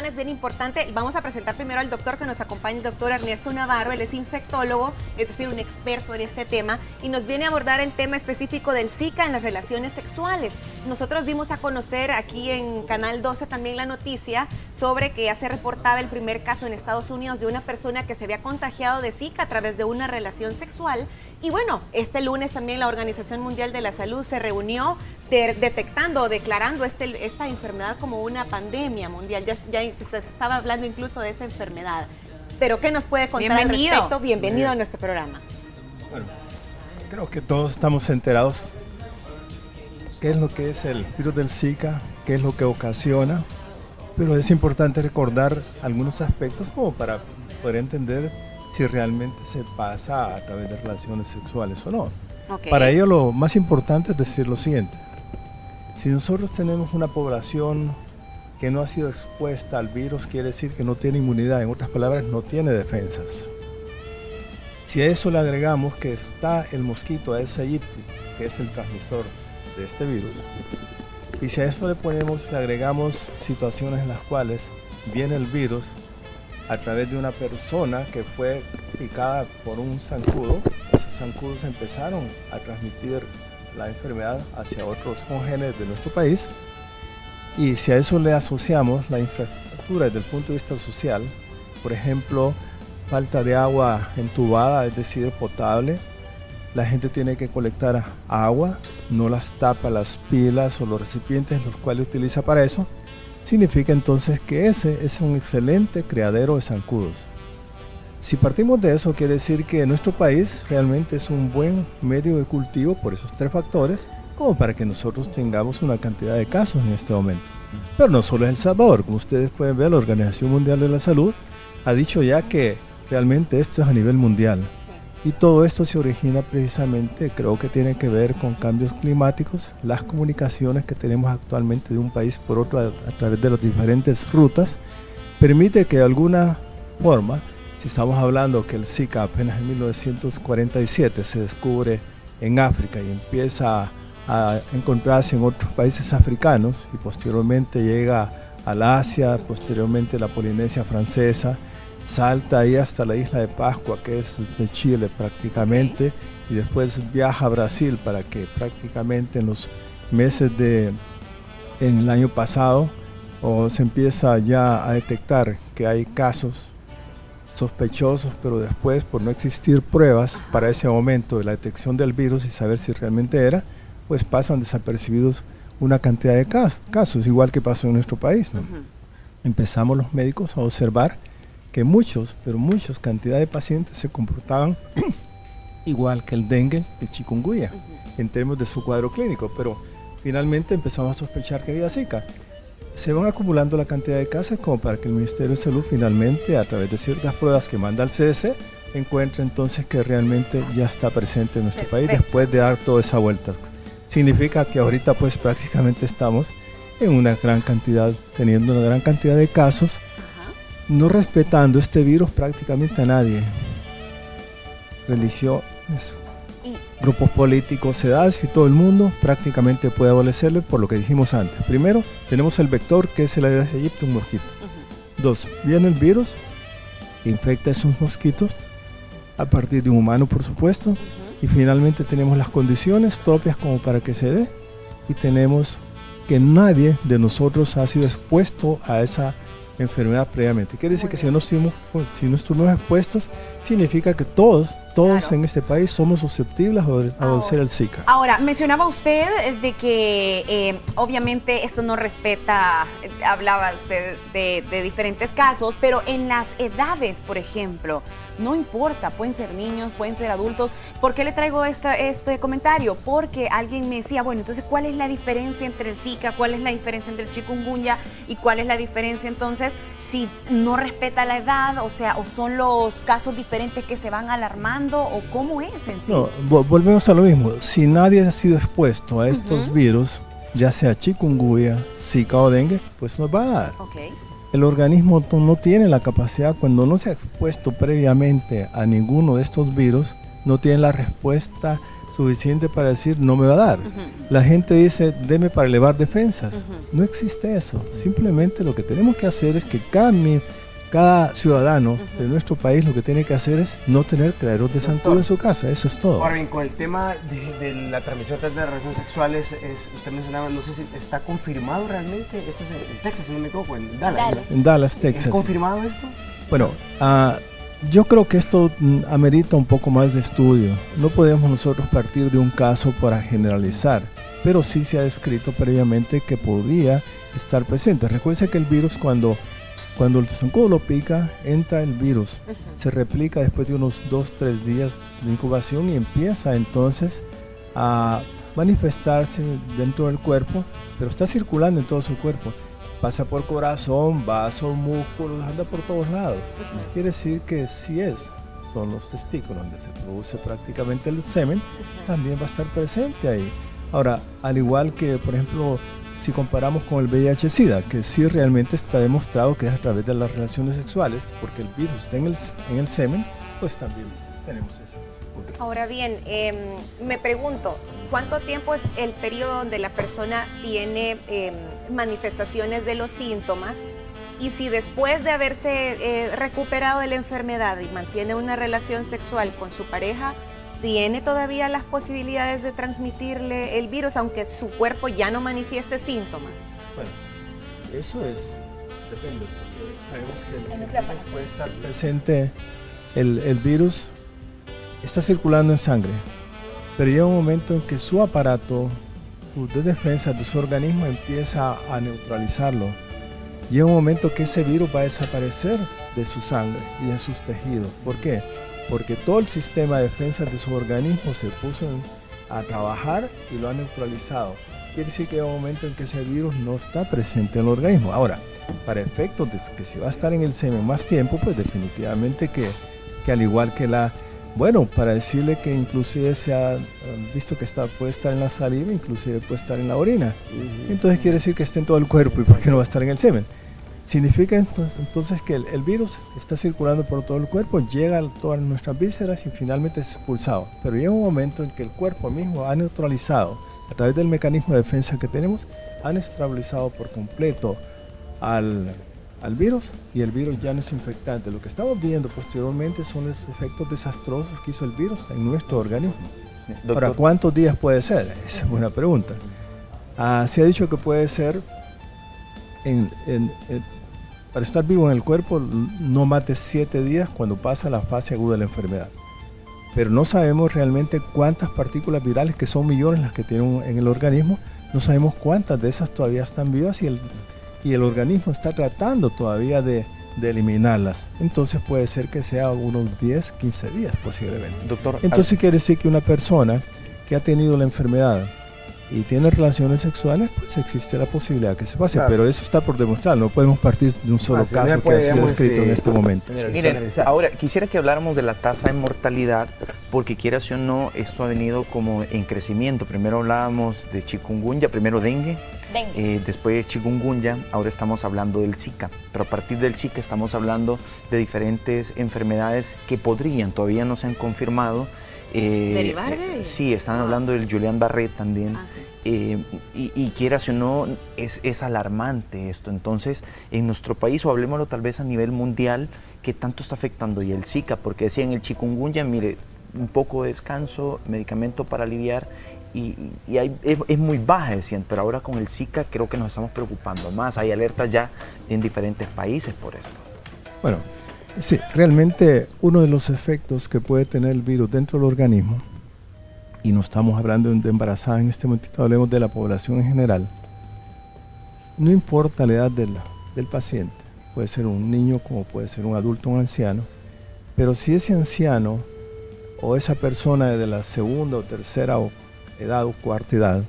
semana es bien importante. Vamos a presentar primero al doctor que nos acompaña, el doctor Ernesto Navarro. Él es infectólogo, es decir, un experto en este tema, y nos viene a abordar el tema específico del Zika en las relaciones sexuales. Nosotros dimos a conocer aquí en Canal 12 también la noticia sobre que ya se reportaba el primer caso en Estados Unidos de una persona que se había contagiado de Zika a través de una relación sexual. Y bueno, este lunes también la Organización Mundial de la Salud se reunió detectando o declarando esta enfermedad como una pandemia mundial. Ya se estaba hablando incluso de esta enfermedad. Pero ¿qué nos puede contar al respecto? Bienvenido a nuestro programa. Bueno, creo que todos estamos enterados qué es lo que es el virus del Zika, qué es lo que ocasiona, pero es importante recordar algunos aspectos como para poder entender si realmente se pasa a través de relaciones sexuales o no. Okay. Para ello lo más importante es decir lo siguiente: si nosotros tenemos una población que no ha sido expuesta al virus, quiere decir que no tiene inmunidad, en otras palabras, no tiene defensas. Si a eso le agregamos que está el mosquito Aedes aegypti, que es el transmisor de este virus, y si a eso le agregamos situaciones en las cuales viene el virus a través de una persona que fue picada por un zancudo, esos zancudos empezaron a transmitir la enfermedad hacia otros congéneres de nuestro país, y si a eso le asociamos la infraestructura desde el punto de vista social, por ejemplo, falta de agua entubada, es decir, potable, la gente tiene que colectar agua, no las tapa las pilas o los recipientes los cuales utiliza para eso, significa entonces que ese es un excelente criadero de zancudos. Si partimos de eso, quiere decir que nuestro país realmente es un buen medio de cultivo por esos tres factores, como para que nosotros tengamos una cantidad de casos en este momento. Pero no solo es El Salvador, como ustedes pueden ver, la Organización Mundial de la Salud ha dicho ya que realmente esto es a nivel mundial. Y todo esto se origina precisamente, creo que tiene que ver con cambios climáticos, las comunicaciones que tenemos actualmente de un país por otro a través de las diferentes rutas, permite que de alguna forma, si estamos hablando que el Zika apenas en 1947 se descubre en África y empieza a encontrarse en otros países africanos y posteriormente llega a la Asia, posteriormente la Polinesia francesa, salta ahí hasta la isla de Pascua, que es de Chile prácticamente, y después viaja a Brasil para que prácticamente en los meses en el año pasado se empieza ya a detectar que hay casos sospechosos, pero después, por no existir pruebas para ese momento de la detección del virus y saber si realmente era, pues pasan desapercibidos una cantidad de casos, igual que pasó en nuestro país, ¿no? Empezamos los médicos a observar que muchos cantidad de pacientes se comportaban igual que el dengue, el chikungunya, en términos de su cuadro clínico, pero finalmente empezamos a sospechar que había Zika. Se van acumulando la cantidad de casos como para que el Ministerio de Salud finalmente, a través de ciertas pruebas que manda al CDC, encuentre entonces que realmente ya está presente en nuestro país después de dar toda esa vuelta. Significa que ahorita pues prácticamente estamos en una gran cantidad, teniendo una gran cantidad de casos, no respetando este virus prácticamente a nadie. Religiones, grupos políticos, edades y todo el mundo prácticamente puede adolecerle por lo que dijimos antes. Primero, tenemos el vector que es el Aedes aegypti, un mosquito. Dos, viene el virus, infecta a esos mosquitos a partir de un humano, por supuesto. Y finalmente tenemos las condiciones propias como para que se dé, y tenemos que nadie de nosotros ha sido expuesto a esa enfermedad previamente. Quiere decir que si no estuvimos expuestos, significa que todos claro, en este país somos susceptibles a adolecer el Zika. Ahora, mencionaba usted de que obviamente esto no respeta, hablaba usted de diferentes casos, pero en las edades, por ejemplo, no importa, pueden ser niños, pueden ser adultos. ¿Por qué le traigo este comentario? Porque alguien me decía, bueno, entonces, ¿cuál es la diferencia entre el Zika? ¿Cuál es la diferencia entre el chikungunya? ¿Y cuál es la diferencia entonces si no respeta la edad? O sea, ¿o son los casos diferentes que se van alarmando? ¿O cómo es en sí? No, volvemos a lo mismo. Si nadie ha sido expuesto a estos virus, ya sea chikungunya, Zika o dengue, pues nos va a dar. El organismo no tiene la capacidad, cuando no se ha expuesto previamente a ninguno de estos virus, no tiene la respuesta suficiente para decir no me va a dar. La gente dice, deme para elevar defensas. No existe eso. Simplemente lo que tenemos que hacer es que cada ciudadano de nuestro país lo que tiene que hacer es no tener criaderos de zancudo en su casa. Eso es todo. Ahora bien, con el tema de la transmisión de relaciones sexuales, usted mencionaba, no sé si está confirmado realmente, esto es en Texas, si no me equivoco, en Dallas. ¿No? En Dallas, Texas. ¿Es confirmado esto? Bueno, yo creo que esto amerita un poco más de estudio. No podemos nosotros partir de un caso para generalizar, pero sí se ha descrito previamente que podría estar presente. Recuerden que el virus cuando el zancudo lo pica, entra el virus, se replica después de unos 2-3 días de incubación y empieza entonces a manifestarse dentro del cuerpo, pero está circulando en todo su cuerpo. Pasa por corazón, vasos, músculos, anda por todos lados. Quiere decir que son los testículos donde se produce prácticamente el semen, también va a estar presente ahí. Ahora, al igual que, por ejemplo, si comparamos con el VIH-Sida, que sí realmente está demostrado que es a través de las relaciones sexuales, porque el virus está en el semen, pues también tenemos esa posibilidad. Ahora bien, me pregunto, ¿cuánto tiempo es el periodo donde la persona tiene manifestaciones de los síntomas? Y si después de haberse recuperado de la enfermedad y mantiene una relación sexual con su pareja, ¿tiene todavía las posibilidades de transmitirle el virus, aunque su cuerpo ya no manifieste síntomas? Bueno, eso depende, porque sabemos que el virus puede estar presente, el virus está circulando en sangre, pero llega un momento en que su aparato, sus defensas de su organismo empieza a neutralizarlo. Llega un momento que ese virus va a desaparecer de su sangre y de sus tejidos. ¿Por qué? Porque todo el sistema de defensa de su organismo se puso a trabajar y lo ha neutralizado. Quiere decir que hay un momento en que ese virus no está presente en el organismo. Ahora, para efectos de que si va a estar en el semen más tiempo, pues definitivamente que al igual que para decirle que inclusive se ha visto que puede estar en la saliva, inclusive puede estar en la orina. Entonces quiere decir que está en todo el cuerpo, ¿y por qué no va a estar en el semen? Significa entonces que el virus está circulando por todo el cuerpo, llega a todas nuestras vísceras y finalmente es expulsado. Pero llega un momento en que el cuerpo mismo ha neutralizado, a través del mecanismo de defensa que tenemos, ha neutralizado por completo al virus, y el virus ya no es infectante. Lo que estamos viendo posteriormente son los efectos desastrosos que hizo el virus en nuestro organismo. Doctor. Ahora, ¿cuántos días puede ser? Esa es buena pregunta. Se ha dicho que puede ser para estar vivo en el cuerpo no más de 7 días cuando pasa la fase aguda de la enfermedad. Pero no sabemos realmente cuántas partículas virales, que son millones las que tienen en el organismo, no sabemos cuántas de esas todavía están vivas y el organismo está tratando todavía de eliminarlas. Entonces puede ser que sea unos 10, 15 días posiblemente. Doctor, entonces quiere decir que una persona que ha tenido la enfermedad y tiene relaciones sexuales, pues existe la posibilidad que se pase, claro. Pero eso está por demostrar, no podemos partir de un solo caso que ha sido escrito en este momento. Miren, ahora quisiera que habláramos de la tasa de mortalidad, porque quieras o no, esto ha venido como en crecimiento. Primero hablábamos de chikungunya, primero dengue. Después chikungunya, ahora estamos hablando del Zika, pero a partir del Zika estamos hablando de diferentes enfermedades que todavía no se han confirmado. ¿Derivar de? Sí, están hablando del Guillain-Barré también. Sí. Y quieras o no, es alarmante esto. Entonces, en nuestro país, o hablemoslo tal vez a nivel mundial, ¿qué tanto está afectando? Y el Zika, porque decían el chikungunya, mire, un poco de descanso, medicamento para aliviar, y es muy baja, decían, pero ahora con el Zika creo que nos estamos preocupando más. Hay alertas ya en diferentes países por esto. Bueno, sí, realmente uno de los efectos que puede tener el virus dentro del organismo, y no estamos hablando de embarazadas en este momentito, hablemos de la población en general, no importa la edad del paciente, puede ser un niño como puede ser un adulto o un anciano, pero si ese anciano o esa persona de la segunda o tercera edad o cuarta edad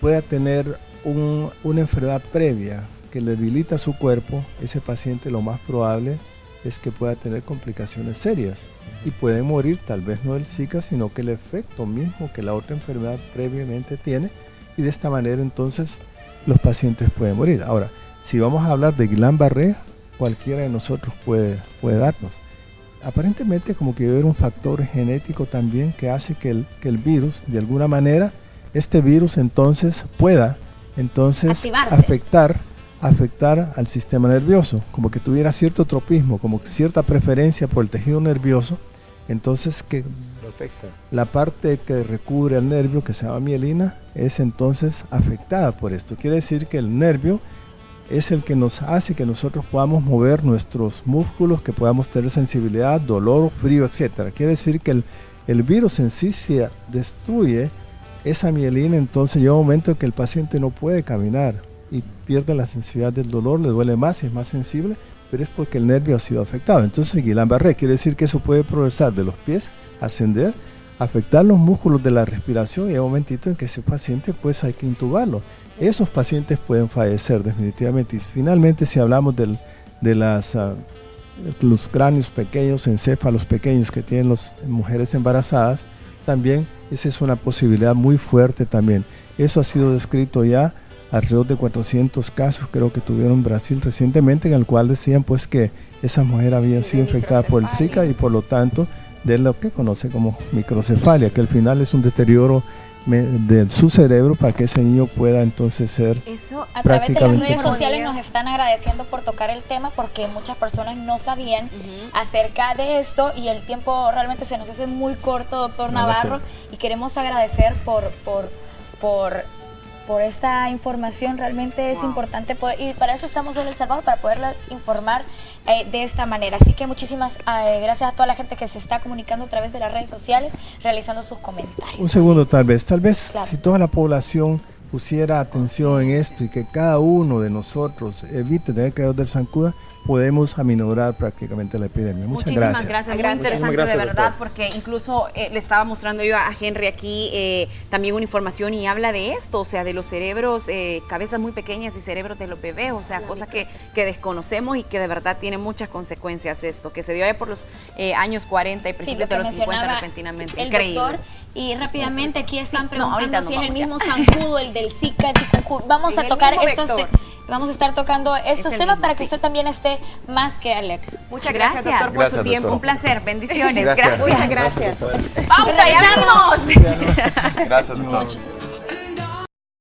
pueda tener una enfermedad previa que le debilita su cuerpo, ese paciente lo más probable es que pueda tener complicaciones serias y puede morir, tal vez no del Zika, sino que el efecto mismo que la otra enfermedad previamente tiene, y de esta manera entonces los pacientes pueden morir. Ahora, si vamos a hablar de Guillain-Barré, cualquiera de nosotros puede darnos. aparentemente como que debe haber un factor genético también que hace que el virus, de alguna manera, este virus entonces pueda afectar al sistema nervioso, como que tuviera cierto tropismo, como cierta preferencia por el tejido nervioso, entonces que la parte que recubre al nervio, que se llama mielina, es entonces afectada por esto. Quiere decir que el nervio es el que nos hace que nosotros podamos mover nuestros músculos, que podamos tener sensibilidad, dolor, frío, etc. Quiere decir que el virus en sí se destruye esa mielina, entonces llega un momento en que el paciente no puede caminar y pierde la sensibilidad del dolor, le duele más, es más sensible, pero es porque el nervio ha sido afectado. Entonces Guillain-Barré quiere decir que eso puede progresar de los pies, ascender, afectar los músculos de la respiración y hay un momentito en que ese paciente pues hay que intubarlo. Esos pacientes pueden fallecer definitivamente. Y finalmente, si hablamos de los cráneos pequeños, encéfalos pequeños que tienen las mujeres embarazadas, también esa es una posibilidad muy fuerte también. Eso ha sido descrito ya, alrededor de 400 casos creo que tuvieron en Brasil recientemente, en el cual decían pues que esa mujer había sido infectada por el Zika y por lo tanto de lo que conoce como microcefalia, que al final es un deterioro de su cerebro para que ese niño pueda entonces ser eso a través de las redes como sociales nos están agradeciendo por tocar el tema porque muchas personas no sabían acerca de esto y el tiempo realmente se nos hace muy corto, doctor Navarro, y queremos agradecer por esta información. Realmente es importante poder, y para eso estamos en El Salvador, para poderla informar de esta manera. Así que muchísimas gracias a toda la gente que se está comunicando a través de las redes sociales, realizando sus comentarios. Un segundo, tal vez Claro. si toda la población pusiera atención en esto y que cada uno de nosotros evite tener caídos del zancudo, podemos aminorar prácticamente la epidemia. Muchísimas gracias. Muy interesante, gracias, de verdad, doctor. porque incluso le estaba mostrando yo a Henry aquí también una información y habla de esto, o sea, de los cerebros, cabezas muy pequeñas y cerebros de los bebés, o sea, cosas que desconocemos y que de verdad tiene muchas consecuencias esto, que se dio ya por los años 40 y principios de los 50 repentinamente. El Increíble. doctor. Y rápidamente aquí están preguntando ahorita no si es vamos el ya. mismo zancudo, el del Zika, chikungunya. Vamos a tocar vamos a estar tocando estos temas para que usted también esté más que alerta. Muchas gracias, doctor, por Gracias, su tiempo. doctor. Un placer, bendiciones. Gracias. Muchas gracias. Pausa, ya venimos. Gracias, doctor.